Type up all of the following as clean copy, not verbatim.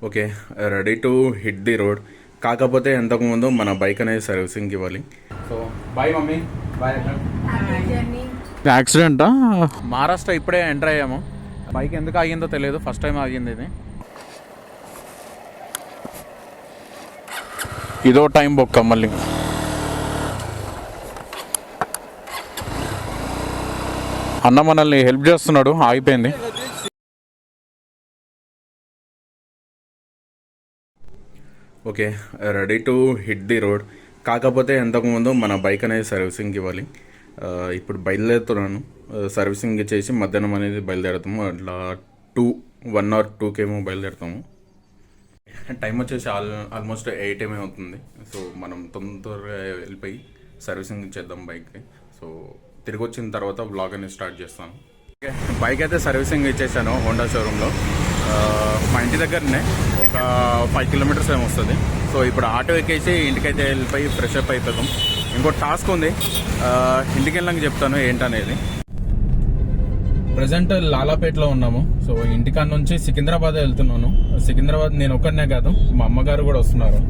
Okay, ready to hit the road. కాకపోతే ఎంతకుముందు మన bike అనేది సర్వీసింగ్కి ఇవ్వాలి. సో బాయ్ మమ్మీ, బాయ్ అక్క. యాక్సిడెంటా? మహారాష్ట్ర ఇప్పుడే ఎంటర్ అయ్యాము. బైక్ ఎందుకు ఆగిందో తెలియదు, ఫస్ట్ టైం ఆగింది ఇది. ఇదో టైం బొక్క మళ్ళీ. అన్న మనల్ని హెల్ప్ చేస్తున్నాడు, ఆగిపోయింది. Okay, ready to hit the road. కాకపోతే ఎంతకుముందు మన బైక్ అనేది సర్వీసింగ్కి ఇవ్వాలి. ఇప్పుడు బయలుదేరుతున్నాను. సర్వీసింగ్ చేసి మధ్యాహ్నం అనేది బయలుదేరుతాము. అట్లా 1 or 2 బయలుదేరుతాము. టైం వచ్చేసి ఆల్మోస్ట్ 8 అవుతుంది. సో మనం తొందరగా వెళ్ళిపోయి సర్వీసింగ్ చేద్దాం బైక్కి. సో తిరిగి వచ్చిన తర్వాత బ్లాగ్ అనేది స్టార్ట్ చేస్తాను. ఓకే, బైక్ అయితే సర్వీసింగ్ ఇచ్చేసాను హోండా షోరూంలో. మా ఇంటి దగ్గరనే ఒక 5 kilometers ఏమి వస్తుంది. సో ఇప్పుడు ఆటో ఎక్కేసి ఇంటికైతే వెళ్ళిపోయి ఫ్రెష్ అప్ అయిపోతాం. ఇంకో టాస్క్ ఉంది, ఇంటికి వెళ్ళాక చెప్తాను ఏంటనేది. ప్రజెంట్ లాలాపేటలో ఉన్నాము. సో ఇంటికాడ నుంచి సికింద్రాబాద్ వెళ్తున్నాను. సికింద్రాబాద్ నేను ఒక్కడనే కాదు, మా అమ్మగారు కూడా వస్తున్నారు.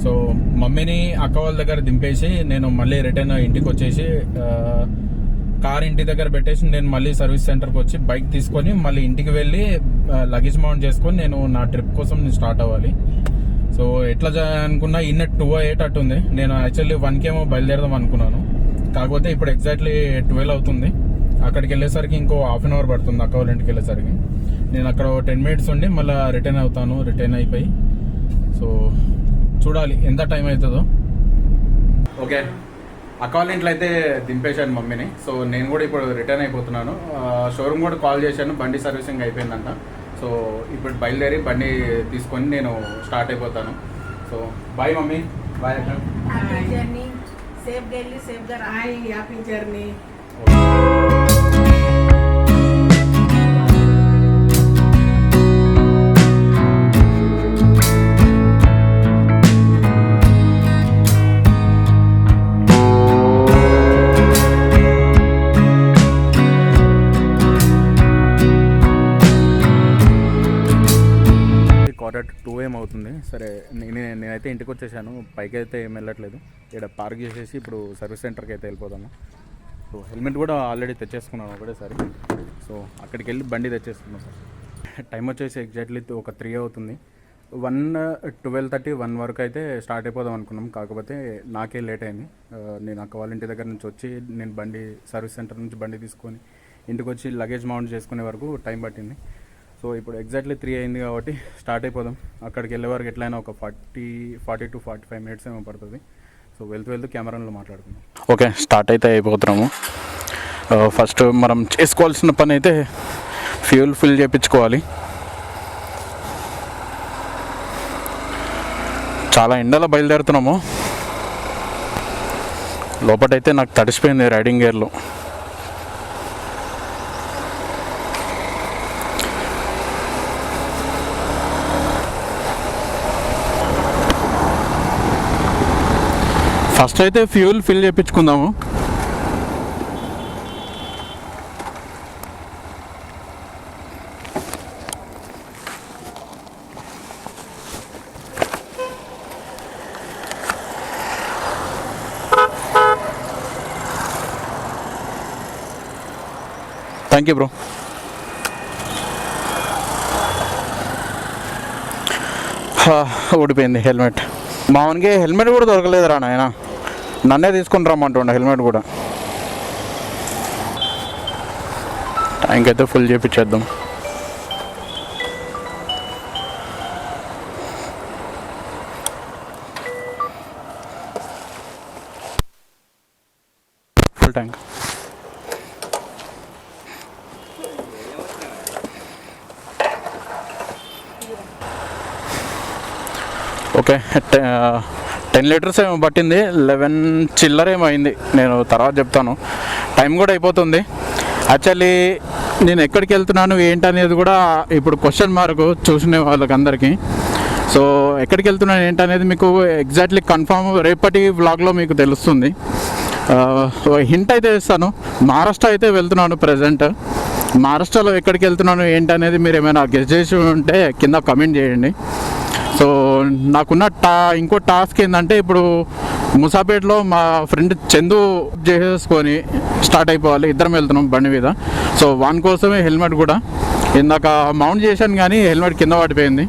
సో మమ్మీని అక్క వాళ్ళ దగ్గర దింపేసి నేను మళ్ళీ రిటర్న్ ఇంటికి వచ్చేసి కార్ ఇంటి దగ్గర పెట్టేసి నేను మళ్ళీ సర్వీస్ సెంటర్కి వచ్చి బైక్ తీసుకొని మళ్ళీ ఇంటికి వెళ్ళి లగేజ్ మౌంట్ చేసుకొని నేను నా ట్రిప్ కోసం నేను స్టార్ట్ అవ్వాలి. సో ఎట్లా అనుకున్నా 2:08 అట్టుంది. నేను యాక్చువల్లీ 1 బయలుదేరదాం అనుకున్నాను. కాకపోతే ఇప్పుడు ఎగ్జాక్ట్లీ 12 అవుతుంది. అక్కడికి వెళ్ళేసరికి ఇంకో ½ an hour పడుతుంది అక్క వాళ్ళ ఇంటికి వెళ్ళేసరికి. నేను అక్కడ 10 minutes ఉండి మళ్ళీ రిటర్న్ అవుతాను. రిటర్న్ అయిపోయి సో చూడాలి ఎంత టైం అవుతుందో. ఓకే, అక్క వాళ్ళ ఇంట్లో అయితే దింపేశాను మమ్మీని. సో నేను కూడా ఇప్పుడు రిటర్న్ అయిపోతున్నాను. షోరూమ్ కూడా కాల్ చేశాను, బండి సర్వీసింగ్ అయిపోయిందంట. సో ఇప్పుడు బయలుదేరి బండి తీసుకొని నేను స్టార్ట్ అయిపోతాను. సో బాయ్ మమ్మీ, బాయ్ అక్క. సేఫ్ ఢిల్లీ, సేఫ్ గా రాయి, హ్యాపీ జర్నీ. Quarter to 2 అవుతుంది. సరే నేనైతే ఇంటికి వచ్చేసాను. పైకి అయితే ఏం వెళ్ళట్లేదు. ఇక్కడ పార్క్ చేసేసి ఇప్పుడు సర్వీస్ సెంటర్కి అయితే వెళ్ళిపోతాను. సో హెల్మెట్ కూడా ఆల్రెడీ తెచ్చేసుకున్నాను ఒకటేసారి. సో అక్కడికి వెళ్ళి బండి తెచ్చేసుకున్నాను సార్. టైం వచ్చేసి ఎగ్జాక్ట్లీ ఒక 3 అవుతుంది. 12:30 1 వరకు అయితే స్టార్ట్ అయిపోదాం అనుకున్నాం. కాకపోతే నాకే లేట్ అయింది. నేను అక్క వాళ్ళ ఇంటి దగ్గర నుంచి వచ్చి నేను బండి సర్వీస్ సెంటర్ నుంచి బండి తీసుకొని ఇంటికి వచ్చి లగేజ్ మౌంట్ చేసుకునే వరకు టైం పట్టింది. సో ఇప్పుడు ఎగ్జాక్ట్లీ 3 అయింది కాబట్టి స్టార్ట్ అయిపోదాం. అక్కడికి వెళ్ళే వరకు ఎట్లయినా ఒక 40 to 45 minutes ఏమో పడుతుంది. సో వెళ్తూ కెమెరాలో మాట్లాడుకుందాం. ఓకే, స్టార్ట్ అయితే అయిపోతున్నాము. ఫస్ట్ మనం చేసుకోవాల్సిన పని అయితే ఫ్యూల్ ఫిల్ చేయించుకోవాలి. చాలా ఎండలో బయలుదేరుతున్నాము. లోపటైతే నాకు తడిసిపోయింది రైడింగ్ గేర్లో. ఫస్ట్ అయితే ఫ్యూల్ ఫిల్ చేయించుకుందాము. Thank you bro. ఊడిపోయింది హెల్మెట్. మామూలుగా హెల్మెట్ కూడా దొరకలేదురా నాయన, నన్నే తీసుకుని రమ్మంటుండే హెల్మెట్ కూడా. ట్యాంక్ అయితే ఫుల్ చేయించేద్దాం. Full tank. ఓకే, 10 liters ఏమో పట్టింది. 11 చిల్లర ఏమో అయింది. నేను తర్వాత చెప్తాను. టైం కూడా అయిపోతుంది. యాక్చువల్లీ నేను ఎక్కడికి వెళ్తున్నాను ఏంటనేది కూడా ఇప్పుడు క్వశ్చన్ మార్క్ చూసిన వాళ్ళకి అందరికీ. సో ఎక్కడికి వెళ్తున్నాను ఏంటనేది మీకు ఎగ్జాక్ట్లీ కన్ఫామ్ రేపటి వ్లాగ్లో మీకు తెలుస్తుంది. హింట్ అయితే ఇస్తాను. మహారాష్ట్ర అయితే వెళ్తున్నాను ప్రజెంట్. మహారాష్ట్రలో ఎక్కడికి వెళ్తున్నాను ఏంటి అనేది మీరు ఏమైనా గెస్ట్ చేసి ఉంటే కింద కమెంట్ చేయండి. సో నాకున్న ఇంకో టాస్క్ ఏంటంటే ఇప్పుడు ముసాపేట్లో మా ఫ్రెండ్ చందు చేసేసుకొని స్టార్ట్ అయిపోవాలి. ఇద్దరం వెళ్తున్నాం బండి మీద. సో వాని కోసమే హెల్మెట్ కూడా ఇందాక మౌంట్ చేశాను కానీ హెల్మెట్ కింద పడిపోయింది.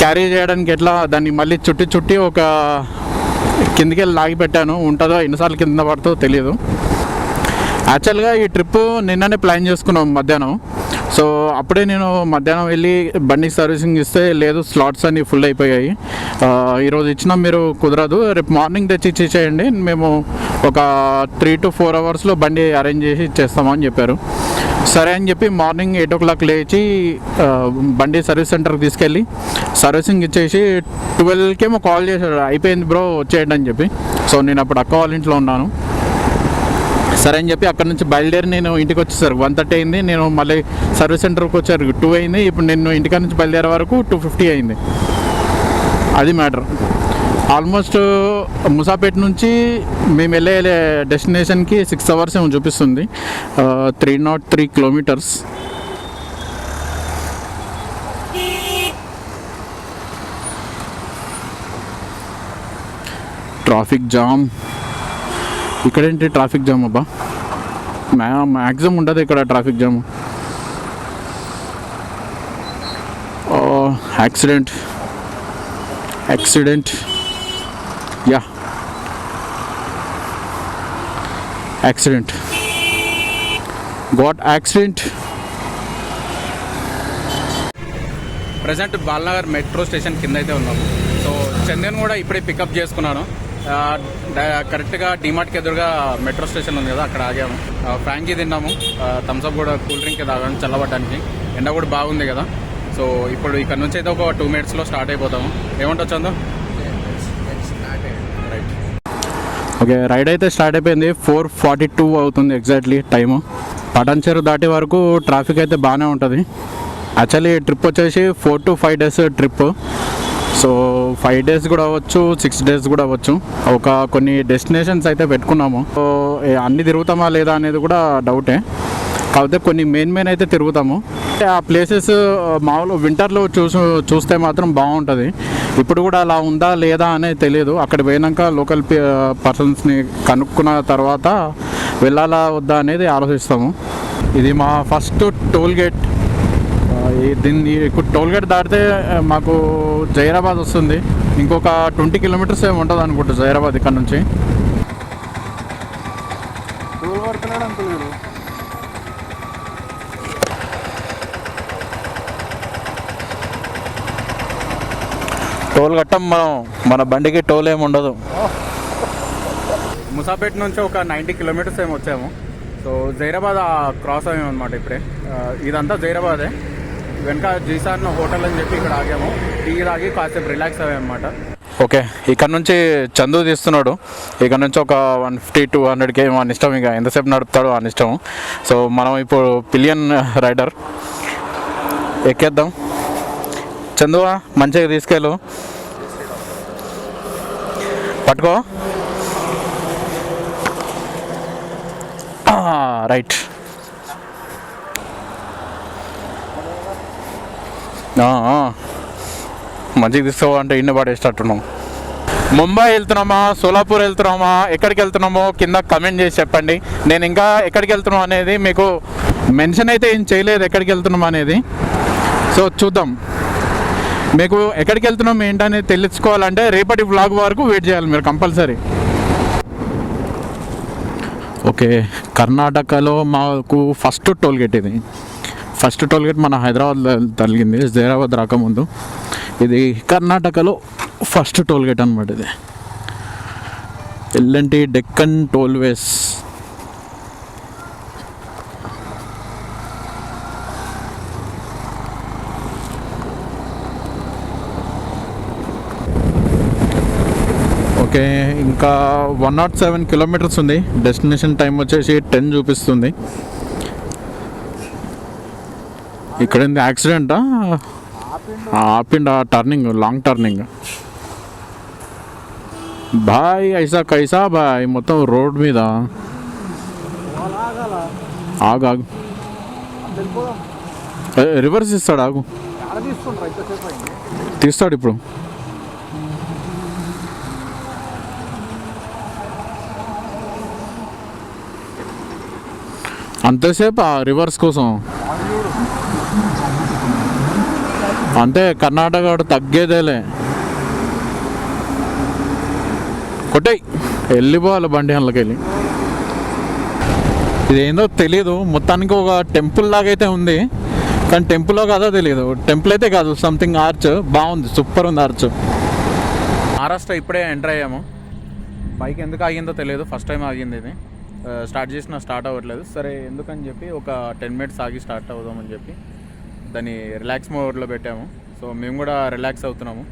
క్యారీ చేయడానికి ఎట్లా దాన్ని మళ్ళీ చుట్టి ఒక కిందికి వెళ్ళి లాగి పెట్టాను. ఉంటుందో ఎన్నిసార్లు కింద పడుతుందో తెలియదు. యాక్చువల్గా ఈ ట్రిప్ నిన్ననే ప్లాన్ చేసుకున్నాం మధ్యాహ్నం. సో అప్పుడే నేను మధ్యాహ్నం వెళ్ళి బండి సర్వీసింగ్ ఇస్తే లేదు స్లాట్స్ అన్నీ ఫుల్ అయిపోయాయి, ఈరోజు ఇచ్చినా మీరు కుదరదు, రేపు మార్నింగ్ తెచ్చి ఇచ్చేసేయండి, మేము ఒక 3 to 4 అవర్స్లో బండి అరేంజ్ చేసి ఇచ్చేస్తామని చెప్పారు. సరే అని చెప్పి మార్నింగ్ 8 o'clock లేచి బండి సర్వీస్ సెంటర్కి తీసుకెళ్ళి సర్వీసింగ్ ఇచ్చేసి 12కేమో కాల్ చేశాడు, అయిపోయింది బ్రో వచ్చేయండి అని చెప్పి. సో నేను అప్పుడు అక్క వాళ్ళ ఇంట్లో ఉన్నాను. సరే అని చెప్పి అక్కడ నుంచి బయలుదేరి నేను ఇంటికి వచ్చేసరికి 1:30 అయింది. నేను మళ్ళీ సర్వీస్ సెంటర్కి వచ్చారు 2 అయింది. ఇప్పుడు నేను ఇంటికాడ నుంచి బయలుదేరే వరకు 2:50 అయింది. అది మ్యాటర్. ఆల్మోస్ట్ ముసాపేట్ నుంచి మేము వెళ్ళే డెస్టినేషన్కి 6 hours ఏమో చూపిస్తుంది, 303 kilometers. Traffic jam. ఇక్కడేంటి ట్రాఫిక్ జామ్ అబ్బా, మ్యాక్సిమం ఉండదు ఇక్కడ traffic jam. Accident yeah accident got accident. Present Balanagar metro station కింద అయితే ఉన్నాము. సో చందన్ కూడా ఇప్పుడే పికప్ చేసుకున్నాను. కరెక్ట్గా డిమార్ట్కి ఎదురుగా మెట్రో స్టేషన్ ఉంది కదా, అక్కడ ఆగాము. ఫ్రాంకీ తిన్నాము, థమ్స్అప్ కూడా కూల్ డ్రింక్ తాగాము చల్లబడడానికి. ఎండ కూడా బాగుంది కదా. సో ఇప్పుడు ఇక్కడ నుంచి అయితే ఒక 2 minutesలో స్టార్ట్ అయిపోతాము. ఏమంటో చందు? రైట్, ఓకే, రైడ్ అయితే స్టార్ట్ అయిపోయింది. 4:42 అవుతుంది ఎగ్జాక్ట్లీ టైము. పటాన్చెరు దాటే వరకు ట్రాఫిక్ అయితే బాగానే ఉంటుంది. యాక్చువల్లీ ట్రిప్ వచ్చేసి 4 to 5 days trip. So 5 days కూడా అవ్వచ్చు, 6 days కూడా అవ్వచ్చు. కొన్ని డెస్టినేషన్స్ అయితే పెట్టుకున్నాము. సో అన్నీ తిరుగుతామా లేదా అనేది కూడా డౌటే. కాకపోతే కొన్ని మెయిన్ అయితే తిరుగుతాము. ఆ ప్లేసెస్ మామూలు వింటర్లో చూస్తే మాత్రం బాగుంటుంది. ఇప్పుడు కూడా అలా ఉందా లేదా అనేది తెలియదు. అక్కడ పోయినాక లోకల్ పర్సన్స్ని కనుక్కున్న తర్వాత వెళ్ళాలా వద్దా అనేది ఆలోచిస్తాము. ఇది మా ఫస్ట్ టోల్ గేట్. దీన్ని టోల్ గేట్ దాటితే మాకు జైరాబాద్ వస్తుంది. ఇంకొక 20 kilometers ఏమి ఉంటుంది అనుకుంటా జైరాబాద్ ఇక్కడ నుంచి. టోల్ కట్టం మన బండికి టోల్ ఏమి ఉండదు. ముసాపేట్ నుంచి ఒక 90 kilometers ఏమి వచ్చాము. సో జైరాబాద్ క్రాస్ అయ్యాము అనమాట ఇప్పుడే. ఇదంతా జైరాబాదే. వెనక జీసాన్ హోటల్ అని చెప్పి ఇక్కడ ఆగాము. టీ తాగి కాసేపు రిలాక్స్ అయ్యామన్నమాట. ఓకే, ఇక్కడ నుంచి చందు తీస్తున్నాడు. ఇక్కడ నుంచి ఒక 150 to 100K మన ఇష్టం, ఇక ఎంతసేపు నడుపుతాడో అని ఇష్టం. సో మనం ఇప్పుడు పిలియన్ రైడర్ ఎక్కేద్దాం. చందువా మంచిగా తీసుకెళ్ళు, పట్టుకో. రైట్, మంచిగా తీసుకోవా అంటే ఇన్ని పడేసేటట్టున్నాం. ముంబై వెళ్తున్నామా, సోలాపూర్ వెళ్తున్నామా, ఎక్కడికి వెళ్తున్నామో కింద కమెంట్ చేసి చెప్పండి. నేను ఇంకా ఎక్కడికి వెళ్తున్నాం అనేది మీకు మెన్షన్ అయితే ఏం చేయలేదు, ఎక్కడికి వెళ్తున్నాం అనేది. సో చూద్దాం. మీకు ఎక్కడికి వెళ్తున్నాం ఏంటనేది తెలుసుకోవాలంటే రేపటి వ్లాగ్ వరకు వెయిట్ చేయాలి మీరు కంపల్సరీ. ఓకే, కర్ణాటకలో మాకు ఫస్ట్ టోల్ గేట్ ఇది. ఫస్ట్ టోల్ గేట్ మన హైదరాబాద్లో తగిలింది, జైరాబాద్ రాకముందు. ఇది కర్ణాటకలో ఫస్ట్ టోల్ గేట్ అనమాట. ఇది ఎల్ఎన్టీ డెక్కన్ టోల్వేస్. ఓకే, ఇంకా 107 kilometers ఉంది. డెస్టినేషన్ టైం వచ్చేసి 10 చూపిస్తుంది. ఇక్కడ యాక్సిడెంటా? ఆపిండా? Turning, long turning. బాయ్ ఐసా కైసా బాయ్, మొత్తం రోడ్ మీద. ఆగు రివర్స్ ఇస్తాడు, ఆగు. ఆడ తీసుకుంటారా ఇంతసేపు అయింది. తీస్తాడు ఇప్పుడు. అంతసేపు ఆ రివర్స్ కోసం అంతే. కర్ణాటక తగ్గేదేలే. కొట్టేయి, వెళ్ళిపోవాలి బండి అందులోకి వెళ్ళి. ఇదేందో తెలియదు, మొత్తానికి ఒక టెంపుల్ లాగా అయితే ఉంది, కానీ టెంపుల్లో కాదో తెలియదు. టెంపుల్ అయితే కాదు, సంథింగ్ ఆర్చ్. బాగుంది, సూపర్ ఉంది ఆర్చ్. మహారాష్ట్ర ఇప్పుడే ఎంటర్ అయ్యాము. బైక్ ఎందుకు ఆగిందో తెలియదు, ఫస్ట్ టైం ఆగింది ఇది. స్టార్ట్ చేసినా స్టార్ట్ అవ్వట్లేదు. సరే ఎందుకని చెప్పి ఒక 10 minutes ఆగి స్టార్ట్ అవుదామని చెప్పి దాన్ని రిలాక్స్ మోడ్లో పెట్టాము. సో మేము కూడా రిలాక్స్ అవుతున్నాము.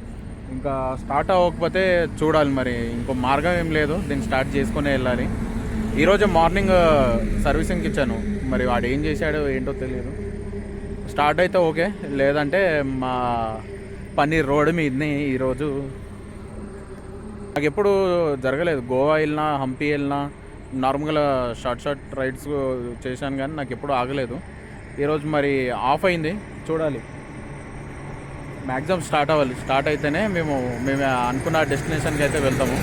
ఇంకా స్టార్ట్ అవ్వకపోతే చూడాలి, మరి ఇంకో మార్గం ఏం లేదు, దీన్ని స్టార్ట్ చేసుకునే వెళ్ళాలి. ఈరోజు మార్నింగ్ సర్వీసింగ్కి ఇచ్చాను, మరి వాడు ఏం చేశాడో ఏంటో తెలియదు. స్టార్ట్ అయితే ఓకే, లేదంటే మా పని రోడ్డు మీదనే ఈరోజు. నాకు ఎప్పుడు జరగలేదు, గోవా వెళ్ళినా హంపి వెళ్ళినా నార్మల్గా షార్ట్ రైడ్స్ చేశాను, కానీ నాకు ఎప్పుడు ఆగలేదు. ఈరోజు మరి ఆఫ్ అయింది, చూడాలి. మ్యాక్సిమం స్టార్ట్ అవ్వాలి, స్టార్ట్ అయితేనే మేము అనుకున్న డెస్టినేషన్కి అయితే వెళ్తాము.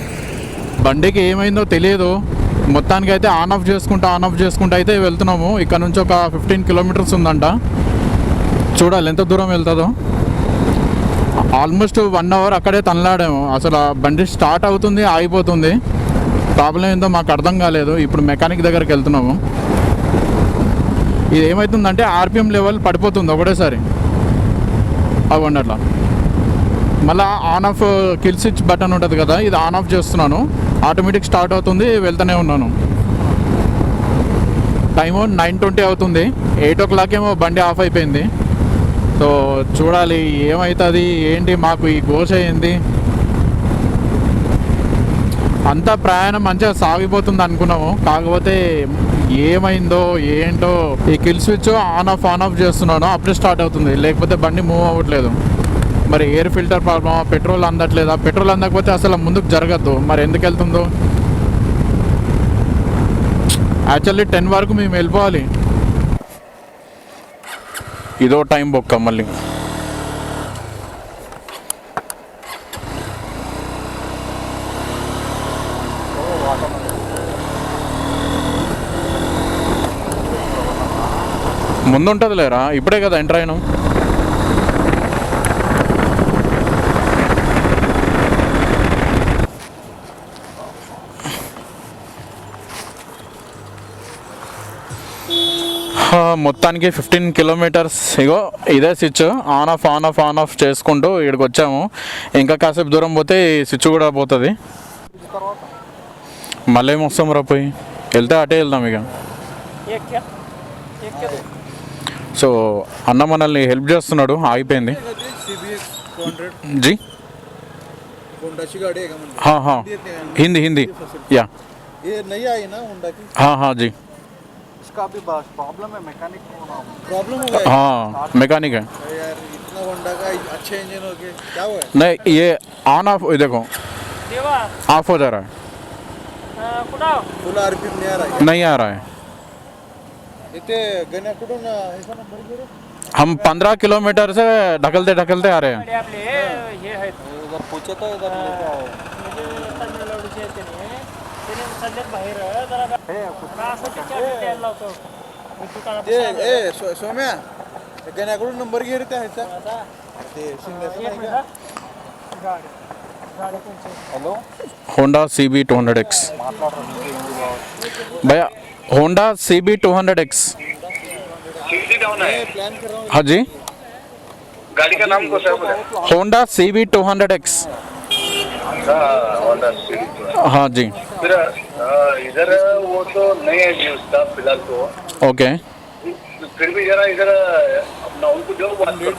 బండికి ఏమైందో తెలియదు, మొత్తానికి అయితే ఆన్ ఆఫ్ చేసుకుంటూ అయితే వెళ్తున్నాము. ఇక్కడ నుంచి ఒక 15 kilometers ఉందంట, చూడాలి ఎంత దూరం వెళ్తుందో. ఆల్మోస్ట్ 1 hour అక్కడే తనలాడాము. అసలు ఆ బండి స్టార్ట్ అవుతుంది, ఆగిపోతుంది. ప్రాబ్లం ఏందో మాకు అర్థం కాలేదు. ఇప్పుడు మెకానిక్ దగ్గరికి వెళ్తున్నాము. ఇది ఏమవుతుందంటే ఆర్పిఎం లెవెల్ పడిపోతుంది ఒకటేసారి. అవ్వండి అట్లా. మళ్ళీ on off kill switch button ఉంటుంది కదా, ఇది ఆన్ ఆఫ్ చేస్తున్నాను, ఆటోమేటిక్ స్టార్ట్ అవుతుంది, వెళ్తూనే ఉన్నాను. టైము 9:20 అవుతుంది. 8 o'clock ఏమో బండి ఆఫ్ అయిపోయింది. సో చూడాలి ఏమవుతుంది ఏంటి, మాకు ఈ ఘోష ఏంది. అంతా ప్రయాణం మంచిగా సాగిపోతుంది అనుకున్నాము, కాకపోతే ఏమైందో ఏంటో. ఈ కిల్ స్విచ్ ఆన్ ఆఫ్ చేస్తున్నాను, అప్పుడే స్టార్ట్ అవుతుంది, లేకపోతే బండి మూవ్ అవ్వట్లేదు. మరి ఎయిర్ ఫిల్టర్ ప్రాబ్లమా, పెట్రోల్ అందట్లేదా? పెట్రోల్ అందకపోతే అసలు ముందుకు జరగద్దు, మరి ఎందుకు వెళ్తుందో. యాక్చువల్లీ 10 వరకు మేము వెళ్ళిపోవాలి. ఇదో టైం బొక్క మళ్ళీ. ముందుంటుంది లేరా, ఇప్పుడే కదా ఎంటర్ అయినాం. మొత్తానికి 15 kilometers. ఇగో ఇదే స్విచ్ ఆన్ ఆఫ్ చేసుకుంటూ ఇక్కడికి వచ్చాము. ఇంకా కాసేపు దూరం పోతే ఈ స్విచ్ కూడా పోతుంది. మళ్ళీ ఏమి వస్తాం రా, పోయి వెళ్తే అటే వెళ్దాం ఇక. సో అన్న మనల్ని హెల్ప్ చేస్తున్నాడు, ఆగిపోయింది. జీ హిందీ యా. हाँ जी, इसका भी प्रॉब्लम है, मैकेनिक प्रॉब्लम हाँ मैकेनिक है यार. इतना होंडा का अच्छे इंजन हो गया, क्या हुआ है? नहीं, ये ऑन ऑफ देखो ऑफ हो जा रहा है, फुल आरपीएम नहीं आ रहा है. इतने गन्या कुठून ऐसा नंबर घेरे हम 15 kilometer से ढकलते आ रहे हैं. इधर पूछे तो इधर लेके आए. सोम्या गण्याकडून नंबर घे रे त्या ह्याचा. ते शिंदेचं नाही का? हॅलो, होंडा CB 200X भैया, होंडा CB 200X. प्लान कर रहा हूँ. हाँ जी, गाड़ी का नाम कौन सा है? Honda CB 200X. हाँ जी, फिर इधर वो तो नहीं है जी उसका फिलहाल तो. ओके. फिर भी जरा इधर अपना उनको जो बात करो.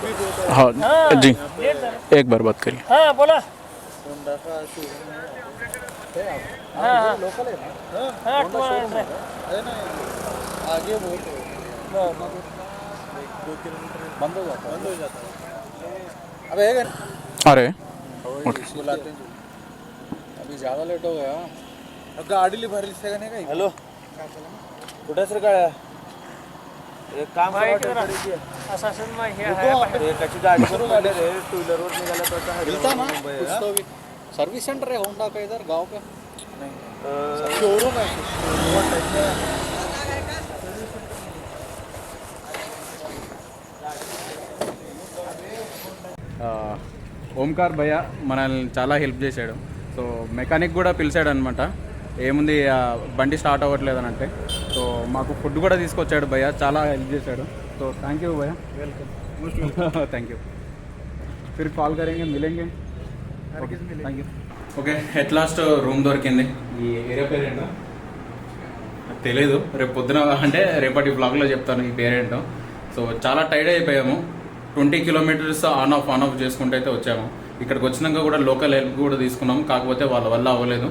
हाँ जी, एक बार बात करिए. हाँ बोला. होंडा का शोरूम है. हाँ हाँ लोकल है ना? हाँ होंडा शोरूम है ना? आगे बहुत है. 1-2 किलोमीटर बंद हो जाता है. अबे है अरे बुलाते हैं. अभी ज़्यादा लेट हो गया. गाडी भरली सगळ्यांनी काय. हॅलो, कुठे सर काय एक काम करा असासन में हे कच्ची गाड़ी करू गाडी रे टू व्हीलर वर निघाला तर आता मिलता ना मुंबई कुछ हा? तो भी सर्विस सेंटर है होंडा का इधर गांव पे अं, शोरूम है ఓంకార్ భయ్య మనల్ని చాలా హెల్ప్ చేశాడు. సో మెకానిక్ కూడా పిలిచాడు అనమాట. ఏముంది బండి స్టార్ట్ అవ్వట్లేదు అని అంటే, సో మాకు ఫుడ్ కూడా తీసుకొచ్చాడు భయ్య, చాలా హెల్ప్ చేశాడు. సో థ్యాంక్ యూ భయ్య, వెల్కమ్. Thank you. ఫిర్ కాల్ కరేంగే, మిలేంగే. Thank you. Okay, at last room దొరికింది. ఈ ఏరియా పేరేంటో తెలీదు, రేపు పొద్దున అంటే రేపటి బ్లాగ్లో చెప్తాను ఈ పేరేంటో. సో చాలా టైర్డ్ అయిపోయాము. 20 కిలోమీటర్స్ ఆన్ ఆఫ్ చేసుకుంటూ అయితే వచ్చాము. ఇక్కడికి వచ్చినాక కూడా లోకల్ హెల్ప్ కూడా తీసుకున్నాం, కాకపోతే వాళ్ళ వల్ల అవ్వలేదు.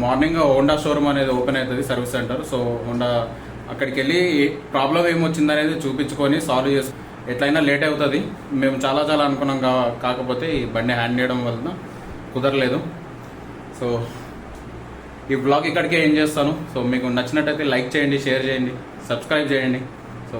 మార్నింగ్ హోండా షోరూమ్ అనేది ఓపెన్ అవుతుంది, సర్వీస్ సెంటర్. సో హోండా అక్కడికి వెళ్ళి ప్రాబ్లం ఏమొచ్చింది అనేది చూపించుకొని సాల్వ్ చేసి ఎట్లయినా లేట్ అవుతుంది. మేము చాలా అనుకున్నాం, కాకపోతే ఈ బండి హ్యాండ్ చేయడం వలన కుదరలేదు. సో ఈ బ్లాగ్ ఇక్కడికే ఏం చేస్తాను. సో మీకు నచ్చినట్టయితే లైక్ చేయండి, షేర్ చేయండి, సబ్స్క్రైబ్ చేయండి. సో